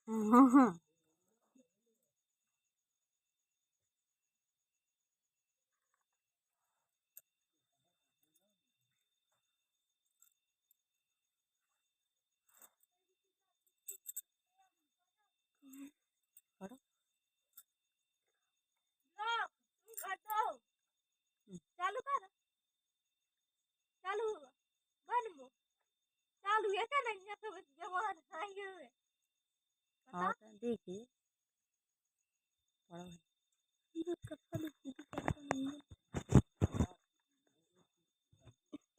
हाँ। करो। चालू कर। चालू बन वो चालू है क्या नहीं तो जवान आएंगे हुए हाँ देखिए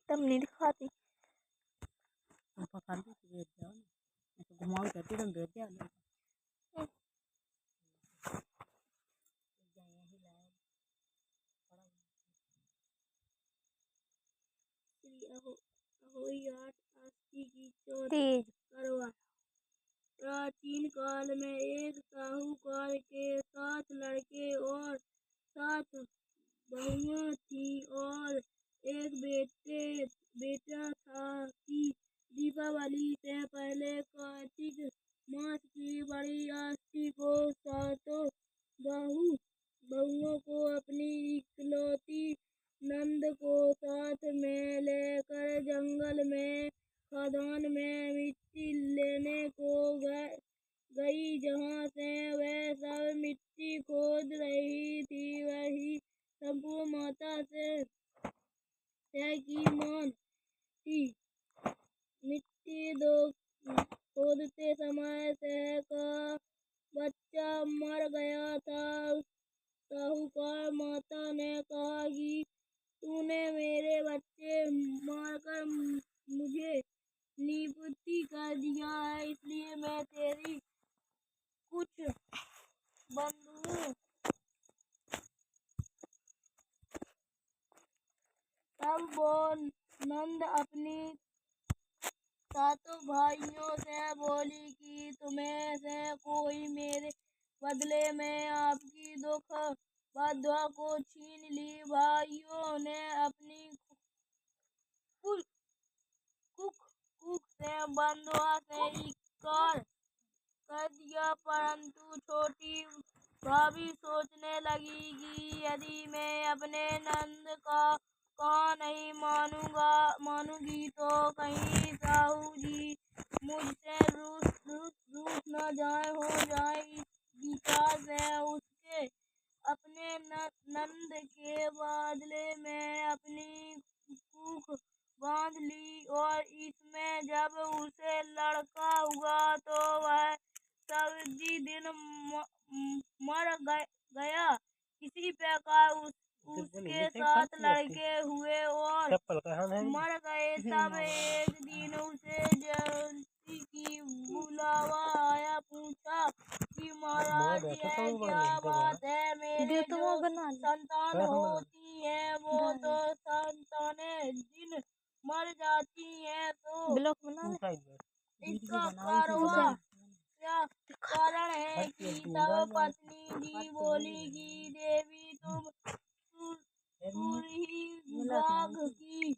तब नहीं दिखाती पका दी भेज जाओ ना घुमाओ करती तुम भेज जाओ प्राचीन काल में एक साहूकार के 7 लड़के और 7 बहुएं थी और एक बेटा था कि दीपावली से पहले कार्तिक मास की बड़ी अष्टमी को सातों बहुओं को अपनी इकलौती नंद को साथ में लेकर जंगल में खदान में मिट्टी लेने को गई। जहाँ से वह सब मिट्टी खोद रही थी वही शंभू माता से की मान थी। मिट्टी दो खोदते समय सह का बच्चा मर गया था। साहूकार माता ने कहा कि तूने मेरे बच्चे मारकर मुझे नियुक्ति कर दिया है, इसलिए मैं तेरी कुछ बंधुओं तब वो नंद अपनी 7 भाइयों से बोली कि तुम्हें से कोई मेरे बदले में आपकी दुख बधुआ को छीन ली। भाइयों ने अपनी कुक से बंधुआ से इकरार कर दिया, परंतु छोटी भाभी सोचने लगी कि यदि मैं अपने नंद का कहा नहीं मानूंगी तो कहीं साहू जी मुझसे रूठ न हो जाए। इस विचार से उसके अपने नंद के बदले में अपनी कुक बांध ली और इसमें जब उसे लड़का हुआ तो वह सब्जी दिन मर गया। इसी प्रकार उसके 7 लड़के हुए और मर गए। तब एक दिन उसे जयंती की बुलावा आया, पूछा कि महाराज यह क्या बात है, मेरे जो संतान होती है वो तो संतानें दिन मर जाती हैं, तो इसका क्या कारण है कि तब पत्नी जी बोली कि देवी तुम सूर्य की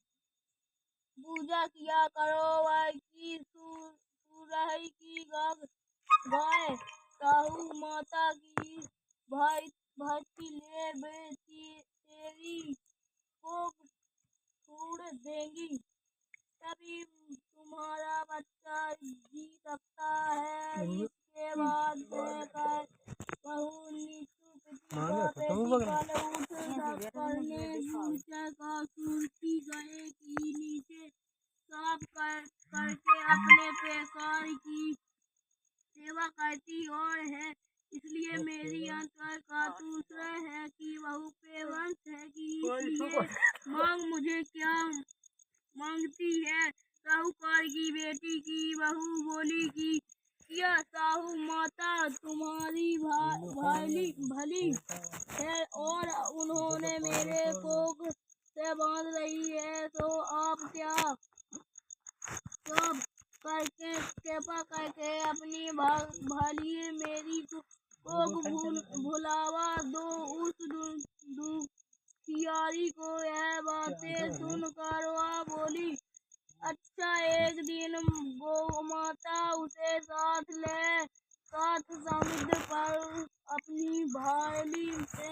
पूजा किया करो, वह की सूरही की गाय साहू माता की भक्ति ले तेरी को छोड़ देंगी, तभी तुम्हारा बच्चा जी सकता है। इसके बाद देकर बहू नीतू उठ सब करने भूचा का सूरती गए की नीचे साफ करके अपने पैकार की सेवा करती और है। इसलिए मेरी अंतर का दूसरा है कि बहू पे वंश है कि इसलिए मांग मुझे क्या मांगती है। साहूकार की बेटी की बहू बोली कि क्या साहू माता तुम्हारी भली है और उन्होंने मेरे कोख से बांध रही है, तो आप क्या सब करके कृपा करके अपनी भली मेरी कोख भुलावा दो। उस दुखियारी को यह बातें सुनकर वह बोली, अच्छा। एक दिन गौ माता उसे साथ समुद्र पर अपनी भाली से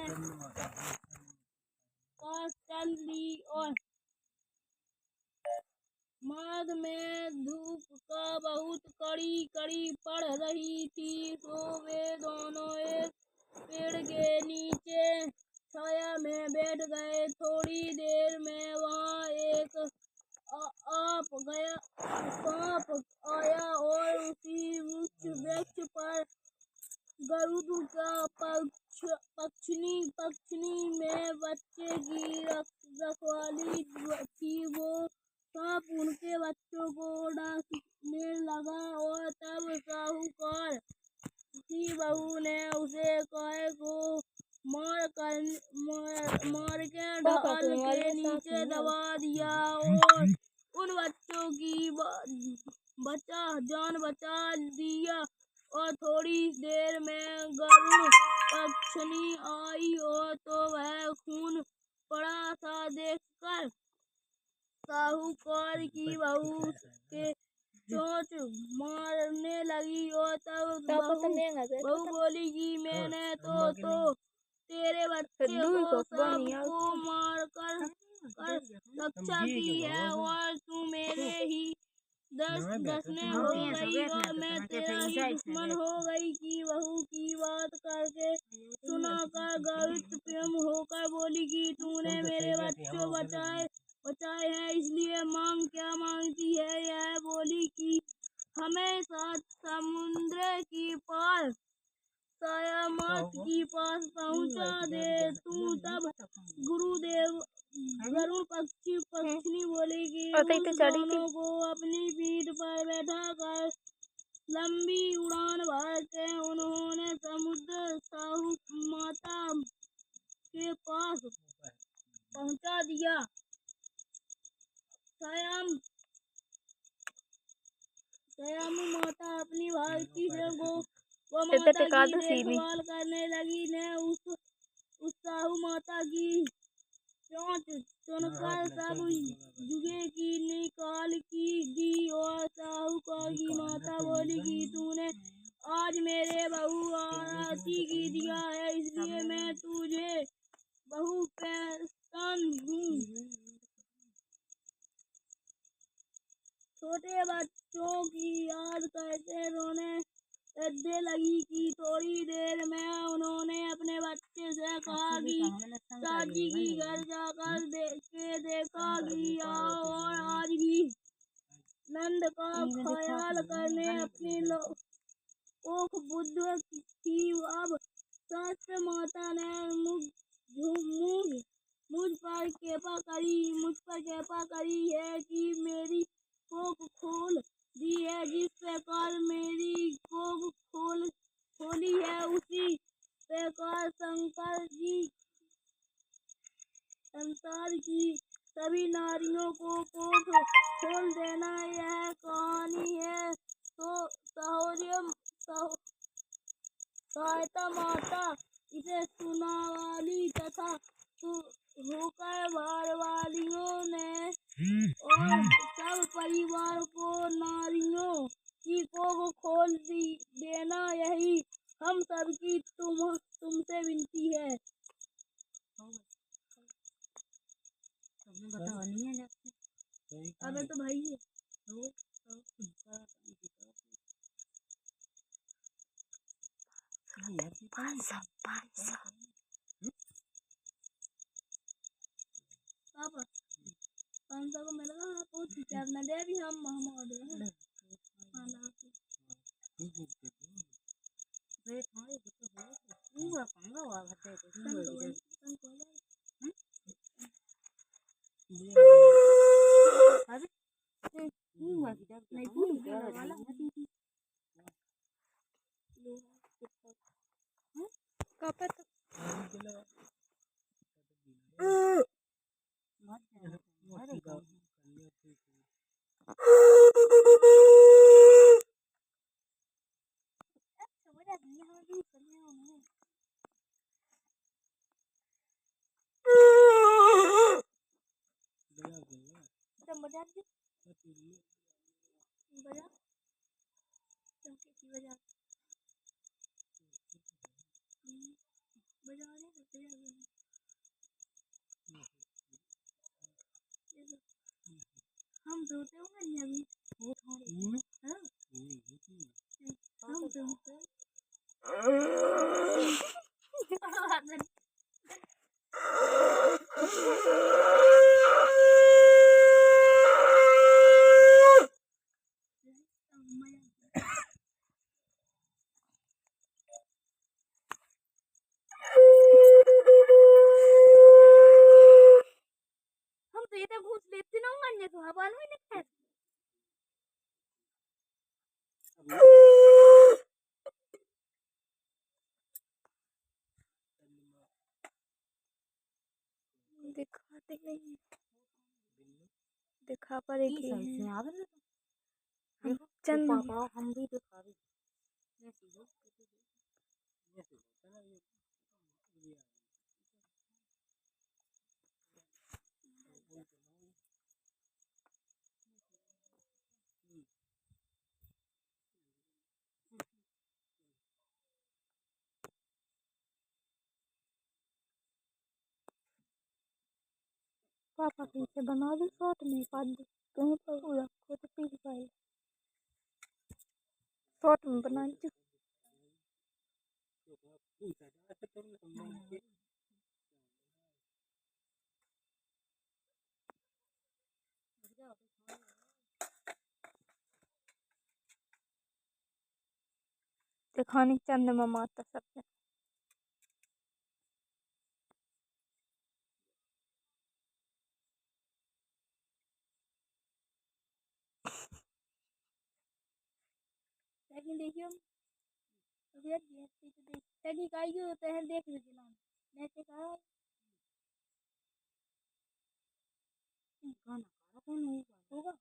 चल दी और माघ में धूप का बहुत कड़ी कड़ी पड़ रही थी, तो वे दोनों एक पेड़ के नीचे छाया में बैठ गए। थोड़ी देर में वहाँ एक सांप आया और उसी वृक्ष पर गरुड़ का पक्षनी में बच्चे की रखवाली थी। वो सांप उनके बच्चों को डांटने लगा और तब साहूकार की बहू ने उसे काहे को मार के ढाल के नीचे दबा दिया और उन बच्चों की जान बचा दिया। और थोड़ी देर में गरुड़ पक्षनी आई और तो वह खून पड़ा था देखकर साहूकार की बहू के चोंच मारने लगी। और तब बहू बोली कि मैंने तो तेरे बच्चे को सांप को मार कर रक्षा की है और तू मेरे ही दसने हो गई और मैं तेरा ही दुश्मन हो गई। की बहू की बात करके सुनाकर गरुड़ प्रेम होकर बोली कि तूने मेरे बच्चों बचाए हैं, इसलिए मांग क्या मांगती है। यह बोली कि हमें सात समुद्र की पार सायामात की पास पहुँचा दे तू। तब गरुड़ पक्षनी बोले कि उस दोनों को अपनी पीठ पर बैठा कर लंबी उड़ान भर के उन्होंने समुद्र साहू माता के पास पहुँचा दिया। सयामी माता अपनी भारती से वो माता की देखभाल करने लगी ने उस साहू माता की चोंच चुनकर सब जुगे की निकाल की दी। और साहूकार की माता बोली कि तूने आज मेरे बहू आरती की दिया है, इसलिए मैं तुझे बहू पहचान हूँ। छोटे बच्चों की याद करके रोने लगी कि थोड़ी देर में उन्होंने अपने बच्चे से कहा कि चाची की घर जाकर देखा कि आओ और आज भी नंद का ख्याल करने अपनी कोख बुद्ध थी। अब शास्त्र माता ने मुझ पर कृपा करी है कि मेरी कोख खोल दी है। जिस प्रकार मेरी कोख खोली है, उसी प्रकार संसार की सभी नारियों को कोख खोल देना। यह कहानी है तो सहायता माता इसे सुनावाली तथा होकर भारवालियों ने और सब परिवार को नारियों की कोख खोल देना, यही हम सबकी तुमसे विनती है। अबे तो भाई है पापा 500 को मिलेगा आपको करना दे भी हम ऑर्डर बजा बजा रहे सकते हैं हम धोते होंगे नहीं अभी वो थोड़े हाँ हम धोते हम तो ये भूत लेते ना होंगे तो हवा में नहीं दिखाते नहीं दिखा पर एक ही है चंद हम भी दिखा रहे पापा पीछे बना दो शॉर्ट में पा दो तुम्हें पर पूरा खुद पी पाए शॉर्ट में बना दो दिखाने चंद में माता सबसे लेकिन देखियो अभी देख आई होते हैं देख लीजिए नाम मैंने कहा गाना कौन होगा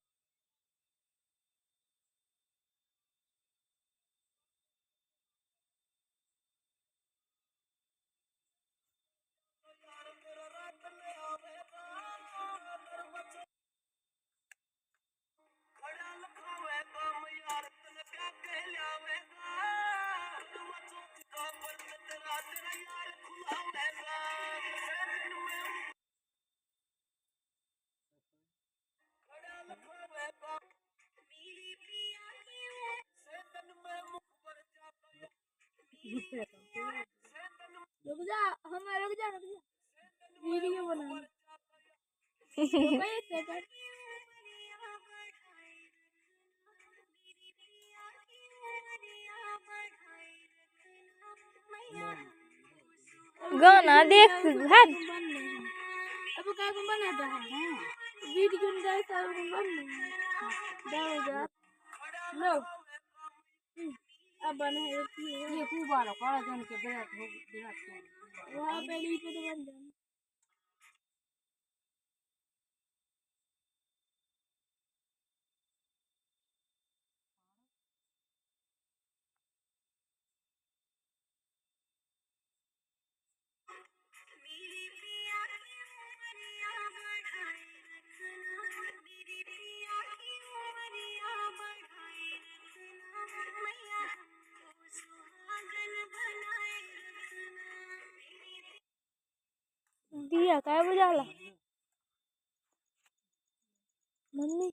रुक जा रुक जा वीडियो बना एक सेकंड गाना देख हद अब क्या बना रहा है वीडियो में जाए बन जा लो अब बना है ये खूब वाला काला जन के विराट वहां पे ली पे तो बन जाए दिया काय बुझाला मम्मी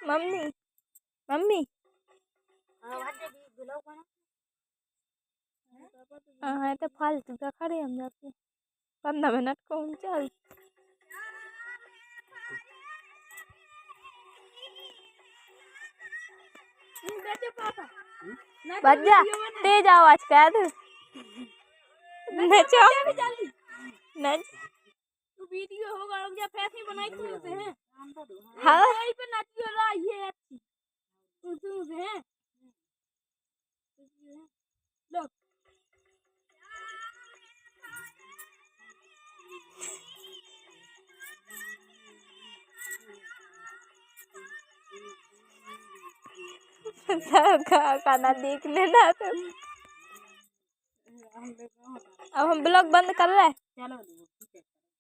मम्मी मम्मी हाँ तो फालतू का खड़े हम जाते 15 मिनट कौन चल बजा तेज आवाज कर नचो नच वीडियो होगा रुक जा फैसी बनाई तुमसे हैं। हाँ यहीं पे नाची हो रहा ये अच्छी तुमसे हैं। लो खाना देख लेना तो। अब हम ब्लॉग बंद कर रहे हैं। चलो।